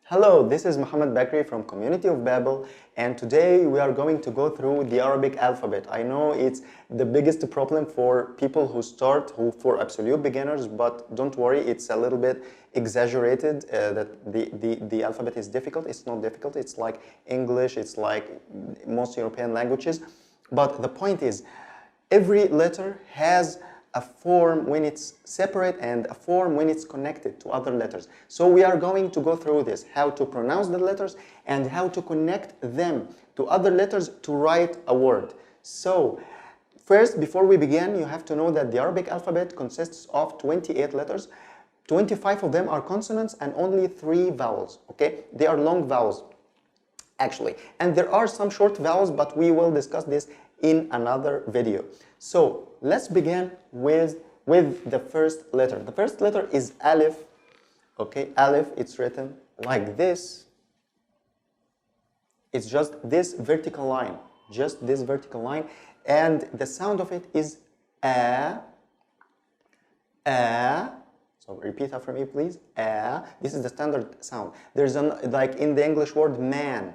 Hello, this is Muhammad Bakri from Community of Babel, and today we are going to go through the Arabic alphabet. I know it's the biggest problem for people who start, for absolute beginners, but don't worry, it's a little bit exaggerated that the alphabet is difficult. It's not difficult, it's like English, it's like most European languages. But the point is, every letter has a form when it's separate and a form when it's connected to other letters. So we are going to go through this, how to pronounce the letters and how to connect them to other letters to write a word. So first, before we begin, you have to know that the Arabic alphabet consists of 28 letters. 25 of them are consonants and only 3 vowels, okay? They are long vowels, actually. And there are some short vowels, but we will discuss this in another video. So let's begin with the first letter. The first letter is Aleph. Okay, Aleph, it's written like this. It's just this vertical line, and the sound of it is a. So repeat after me, please. A. This is the standard sound. There's like in the English word man.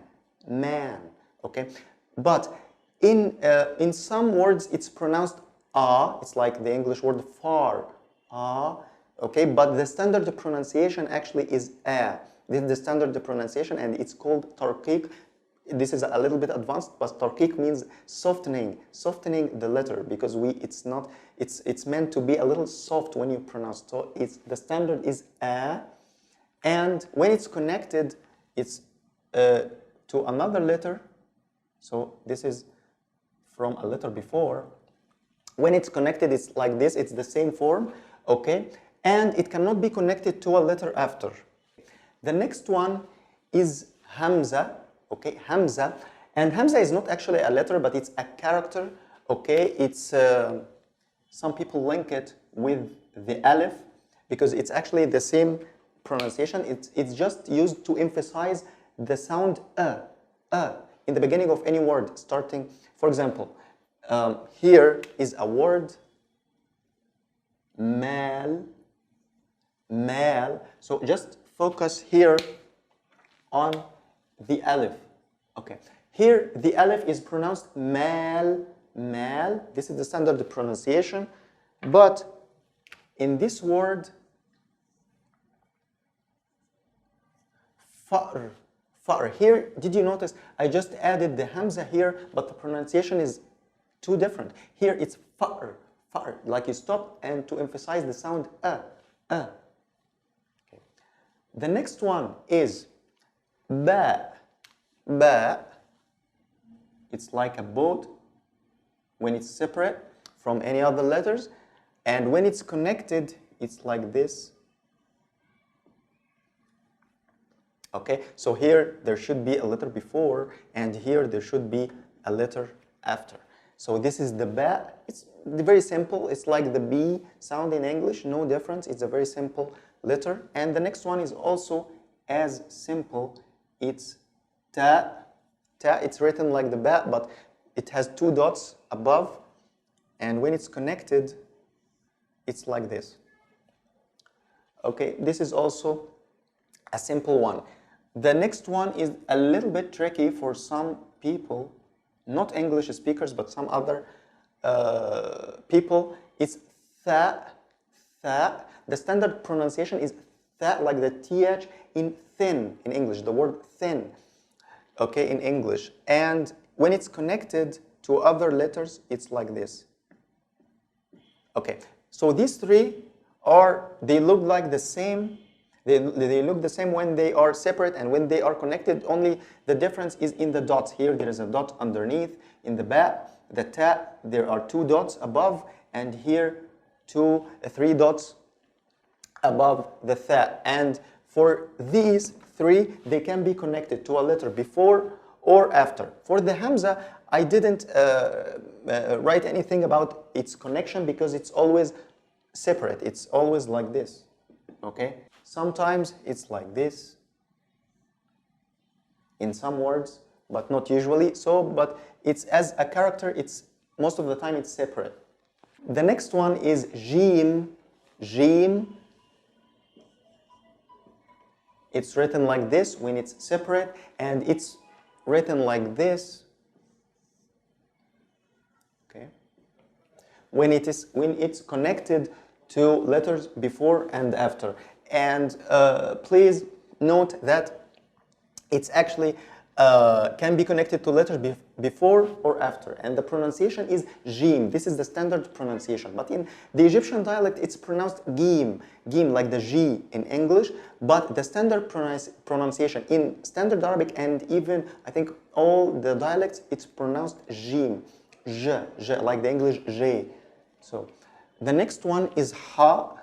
Okay, but in some words it's pronounced a. It's like the English word far. A. Okay, but the standard pronunciation actually is a. This is the standard pronunciation, and it's called tarqiq. This is a little bit advanced, but tarqiq means softening the letter, because it's meant to be a little soft when you pronounce. So the standard is a, and when it's connected, it's to another letter. So this is from a letter before. When it's connected, it's like this. It's the same form, okay? And it cannot be connected to a letter after. The next one is Hamza, okay? Hamza. And Hamza is not actually a letter, but it's a character, okay? It's, some people link it with the Aleph because it's actually the same pronunciation. It's just used to emphasize the sound in the beginning of any word, starting, for example, here is a word, mal. So just focus here on the Aleph. Okay, here the Aleph is pronounced mal. This is the standard pronunciation, but in this word, far. Here, did you notice I just added the Hamza here, but the pronunciation is too different. Here it's far, like you stop and to emphasize the sound Okay. The next one is ba. It's like a boat when it's separate from any other letters, and when it's connected, it's like this. Okay, so here there should be a letter before, and here there should be a letter after. So this is the ba. It's very simple. It's like the B sound in English, no difference. It's a very simple letter. And the next one is also as simple. It's ta. It's written like the ba, but it has 2 dots above, and when it's connected, it's like this. Okay, this is also a simple one. The next one is a little bit tricky for some people, not English speakers, but some other people. It's tha. The standard pronunciation is tha, like the th in thin in English, the word thin, okay, in English. And when it's connected to other letters, it's like this. Okay, so these 3 they look like the same. They look the same when they are separate, and when they are connected, only the difference is in the dots. Here there is a dot underneath. In the ba, the ta, there are 2 dots above, and here 3 dots above the tha. And for these 3, they can be connected to a letter before or after. For the Hamza, I didn't write anything about its connection because it's always separate. It's always like this, okay? Sometimes it's like this in some words, but not usually. So, but it's as a character, it's most of the time it's separate. The next one is Jim. it's written like this when it's separate, and it's written like this, okay, when it's connected to letters before and after. And please note that it's actually can be connected to letters before or after, and the pronunciation is jim. This is the standard pronunciation, but in the Egyptian dialect it's pronounced gim, like the G in English, but the standard pronunciation in standard Arabic and even I think all the dialects, it's pronounced jim, j, like the English j. So the next one is ha.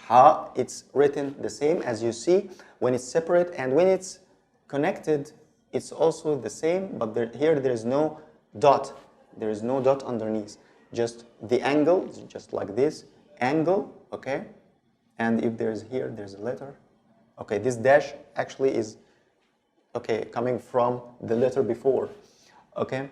Ha, it's written the same as you see when it's separate, and when it's connected, it's also the same, but here there is no dot. There is no dot underneath. Just the angle, just like this, angle, okay? And if there's here, there's a letter. Okay, this dash actually is, okay, coming from the letter before, okay?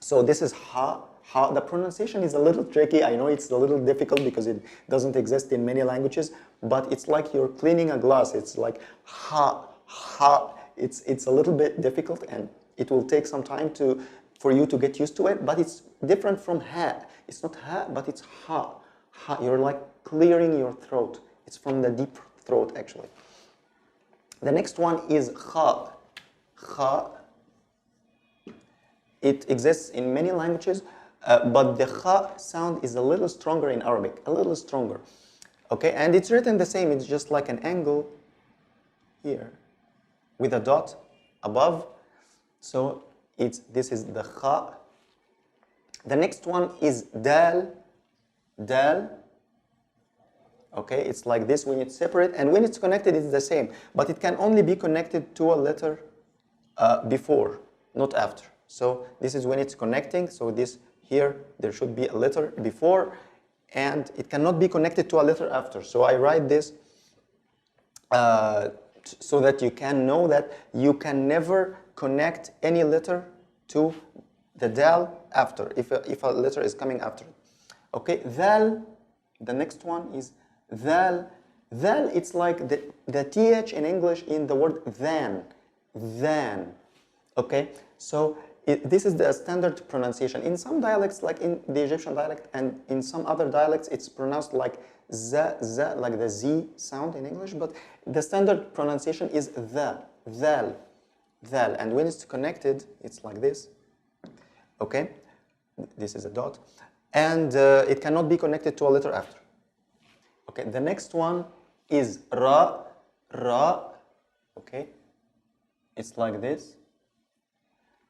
So this is ha. Ha. The pronunciation is a little tricky. I know it's a little difficult because it doesn't exist in many languages, but it's like you're cleaning a glass. It's like ha. Ha, it's a little bit difficult, and it will take some time for you to get used to it, but it's different from ha. It's not ha, but it's ha. Ha, you're like clearing your throat. It's from the deep throat, actually. The next one is kha. Kha. It exists in many languages, but the kha sound is a little stronger in Arabic, a little stronger. Okay, and it's written the same. It's just like an angle here, with a dot above. So this is the kha. The next one is dal. Dal. Okay, it's like this when it's separate, and when it's connected, it's the same. But it can only be connected to a letter before, not after. So this is when it's connecting. So this here, there should be a letter before, and it cannot be connected to a letter after. So I write this so that you can know that you can never connect any letter to the dal after, if a letter is coming after it. Okay, dal, the next one is dal. Dal, it's like the th in English in the word than. Okay, so this is the standard pronunciation. In some dialects, like in the Egyptian dialect, and in some other dialects, it's pronounced like z, like the z sound in English, but the standard pronunciation is dal. And when it's connected, it's like this. Okay, this is a dot, and it cannot be connected to a letter after. Okay, the next one is ra. Okay, it's like this.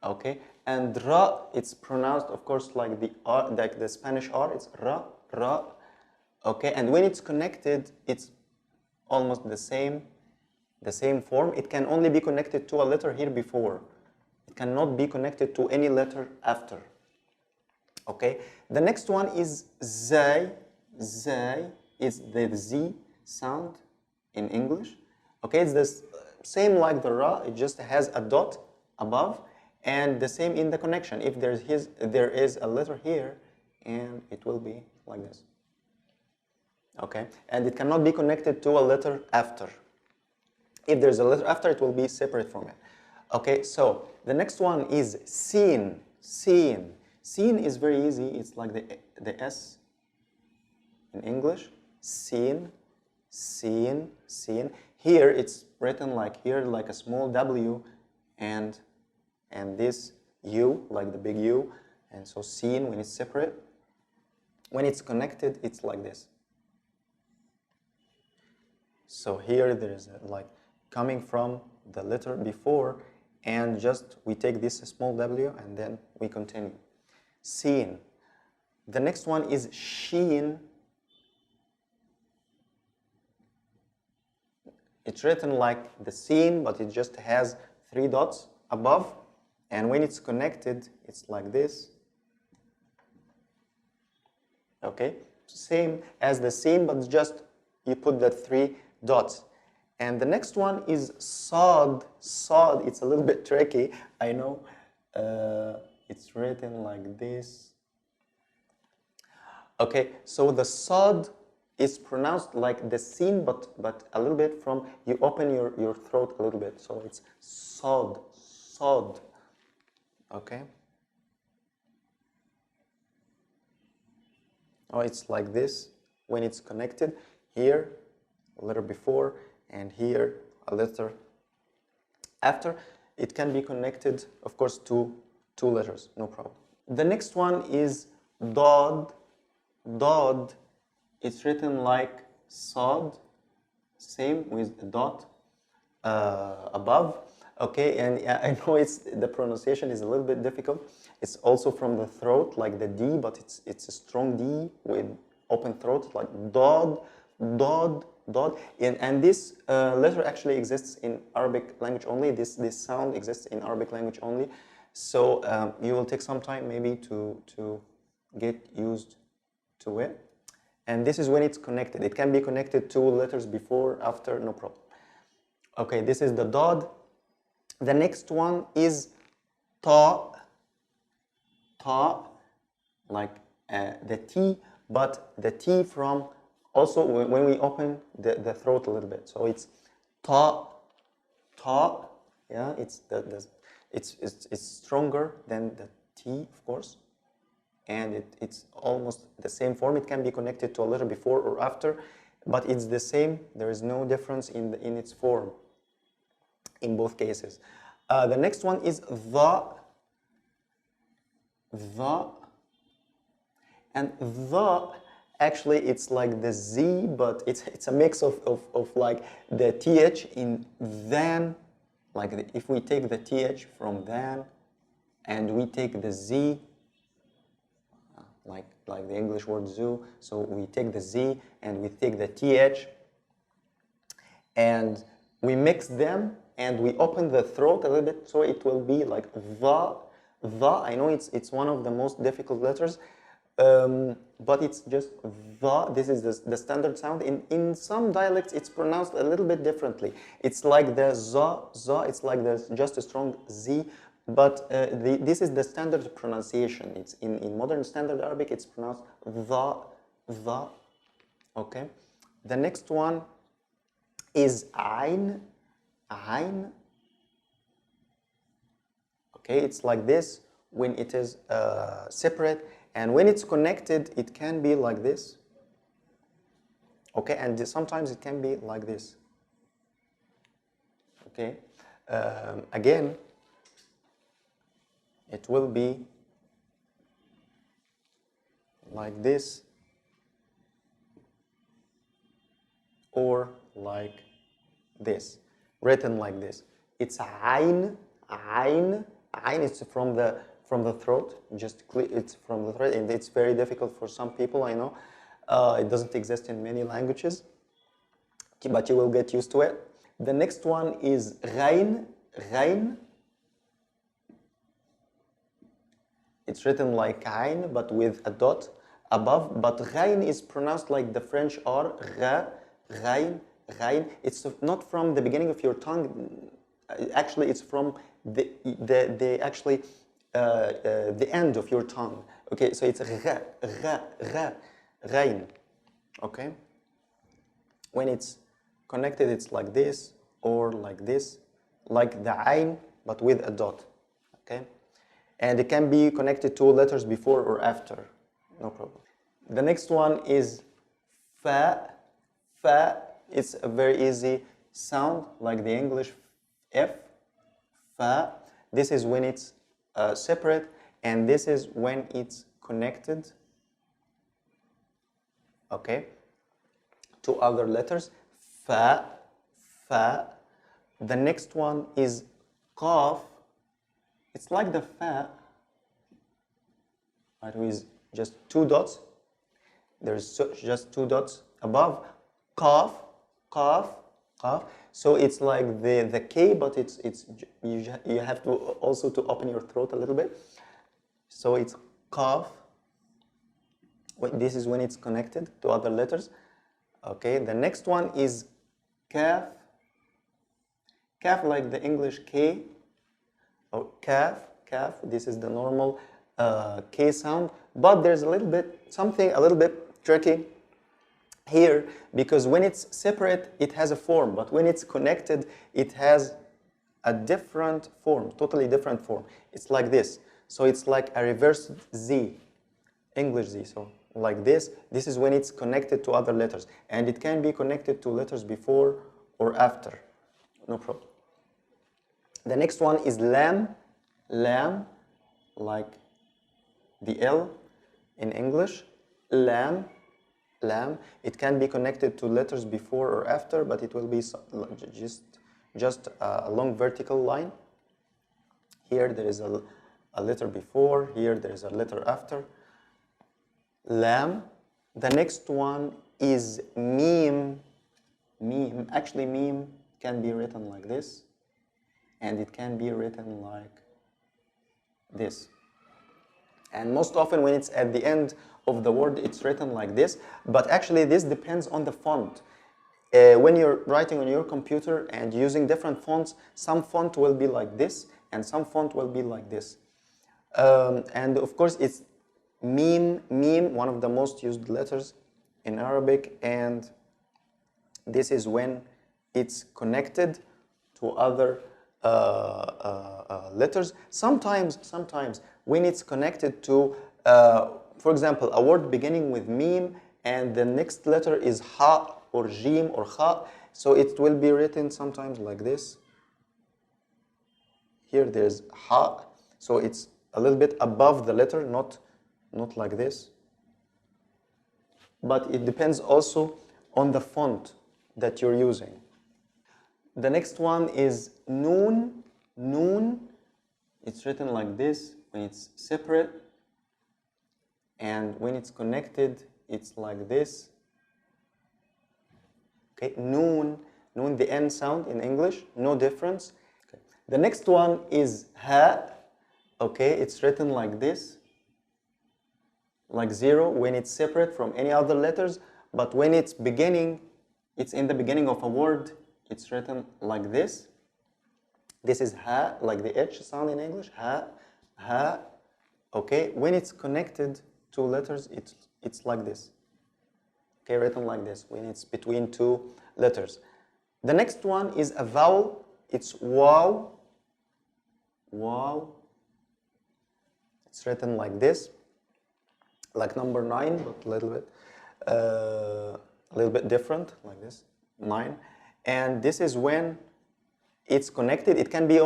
Okay, and ra, it's pronounced, of course, like the R, like the Spanish R. It's ra. Okay, and when it's connected, it's almost the same form. It can only be connected to a letter here before. It cannot be connected to any letter after. Okay, the next one is zay. Zay is the Z sound in English. Okay, it's the same like the ra. It just has a dot above, and the same in the connection. If there is a letter here, and it will be like this. Okay, and it cannot be connected to a letter after. If there's a letter after, it will be separate from it. Okay, so the next one is sin. Sin. Sin is very easy. It's like the S in English. Sin. Here it's written like here, like a small W, and this U, like the big U, and so sin when it's separate. When it's connected, it's like this. So here there is like coming from the letter before, and just we take this small W and then we continue. Sin. The next one is sheen. It's written like the sin, but it just has 3 dots above, and when it's connected, it's like this. Okay, same as the sin, but just you put the 3 dots. And the next one is sod. Sod, it's a little bit tricky, I know. It's written like this. Okay, so the sod is pronounced like the sin, but a little bit from, you open your throat a little bit. So it's sod, sod. Okay? Oh, it's like this when it's connected. Here, a letter before, and here, a letter after. It can be connected, of course, to two letters, no problem. The next one is dod. Dod, it's written like sod, same with a dot above. Okay, and I know the pronunciation is a little bit difficult. It's also from the throat, like the D, but it's a strong D with open throat, like dod, dod, dod. And this letter actually exists in Arabic language only. This sound exists in Arabic language only. So you will take some time maybe to get used to it. And this is when it's connected. It can be connected to letters before, after, no problem. Okay, this is the dod. The next one is ta. Ta, like the T, but the T from also when we open the throat a little bit. So it's ta, ta. Yeah, it's stronger than the T, of course, and it's almost the same form. It can be connected to a letter before or after, but it's the same. There is no difference in its form in both cases. The next one is the. The, and the, actually it's like the Z, but it's a mix of like the TH in than, like if we take the TH from than and we take the Z, like the English word zoo, so we take the Z and we take the TH and we mix them and we open the throat a little bit, so it will be like the. The, I know it's one of the most difficult letters, but it's just the. This is the standard sound. In some dialects, it's pronounced a little bit differently. It's like the za. It's like just a strong z. But this is the standard pronunciation. It's in modern standard Arabic. It's pronounced the. Okay. The next one is ayn. Ayn. Okay, it's like this when it is separate, and when it's connected, it can be like this. Okay, and sometimes it can be like this. Okay, again, it will be like this or like this, written like this. It's ayn, ayn. Ayn is from the throat, it's from the throat, and it's very difficult for some people, I know. It doesn't exist in many languages, but you will get used to it. The next one is ghain, ghain. It's written like ayn, but with a dot above, but ghain is pronounced like the French R, gha, ghain, ghain. It's not from the beginning of your tongue, actually it's from the end of your tongue. Okay, so it's ghain. Okay, when it's connected, it's like this or like this, like the ayn, but with a dot. Okay, and it can be connected to letters before or after, no problem. The next one is fa. Fa. It's a very easy sound, like the English F. Fa. This is when it's separate, and this is when it's connected, okay, to other letters. Fa, fa. The next one is qaf. It's like the fa, right, with just two dots. There's just two dots above. Qaf, qaf, qaf. So it's like the K, but you have to also to open your throat a little bit. So it's qaf. This is when it's connected to other letters. Okay, the next one is kaf. Kaf, like the English K. Or kaf, kaf. This is the normal K sound, but there's something a little bit tricky here, because when it's separate, it has a form, but when it's connected, it has a different form, totally different form. It's like this. So it's like a reversed Z, English Z. So like this. This is when it's connected to other letters, and it can be connected to letters before or after. No problem. The next one is lam, lam, like the L in English. Lam, lam. It can be connected to letters before or after, but it will be just a long vertical line. Here there is a letter before, here there is a letter after. Lam. The next one is meme. Meme. Actually, meme can be written like this, and it can be written like this. And most often when it's at the end of the word, it's written like this. But actually, this depends on the font. When you're writing on your computer and using different fonts, some font will be like this, and some font will be like this. And of course, it's meme, one of the most used letters in Arabic, and this is when it's connected to other letters. Sometimes when it's connected to, for example, a word beginning with meme, and the next letter is ha or jim or kha, so it will be written sometimes like this. Here there's ha, so it's a little bit above the letter, not like this. But it depends also on the font that you're using. The next one is noon. Noon, it's written like this when it's separate, and when it's connected, it's like this. Okay, noon, the N sound in English, no difference. Okay. The next one is ha. Okay, it's written like this, like 0 when it's separate from any other letters, but when it's beginning, it's in the beginning of a word, it's written like this. This is ha, like the H sound in English, ha, ha. Okay, when it's connected to letters, it's like this. Okay, written like this when it's between two letters. The next one is a vowel. It's wow. Wow. It's written like this, like number 9, but a little bit different, like this, 9. And this is when it's connected. It can be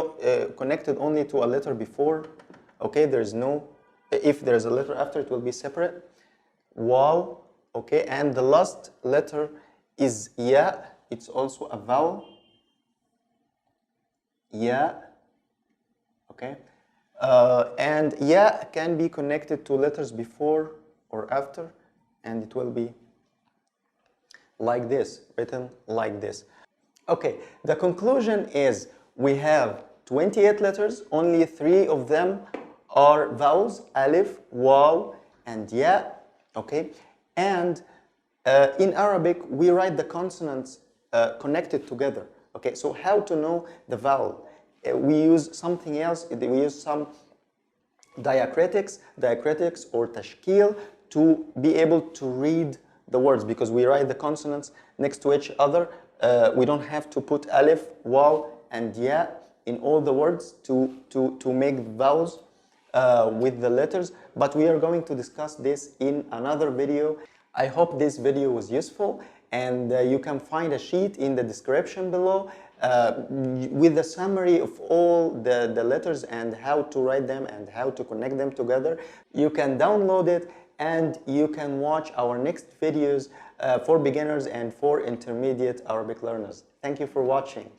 connected only to a letter before. Okay, there's no. If there's a letter after, it will be separate. Wow. Okay, and the last letter is ya. It's also a vowel. Ya. Okay. And ya can be connected to letters before or after, and it will be like this, written like this. Okay, the conclusion is we have 28 letters, only 3 of them are vowels, alif, waw, and ya. Okay, and in Arabic we write the consonants connected together. Okay, so how to know the vowel? We use something else. We use some diacritics or tashkil to be able to read the words, because we write the consonants next to each other. We don't have to put alif, waw, and ya in all the words to make vowels with the letters, but we are going to discuss this in another video. I hope this video was useful, and you can find a sheet in the description below with a summary of all the letters and how to write them and how to connect them together. You can download it, and you can watch our next videos for beginners and for intermediate Arabic learners. Thank you for watching.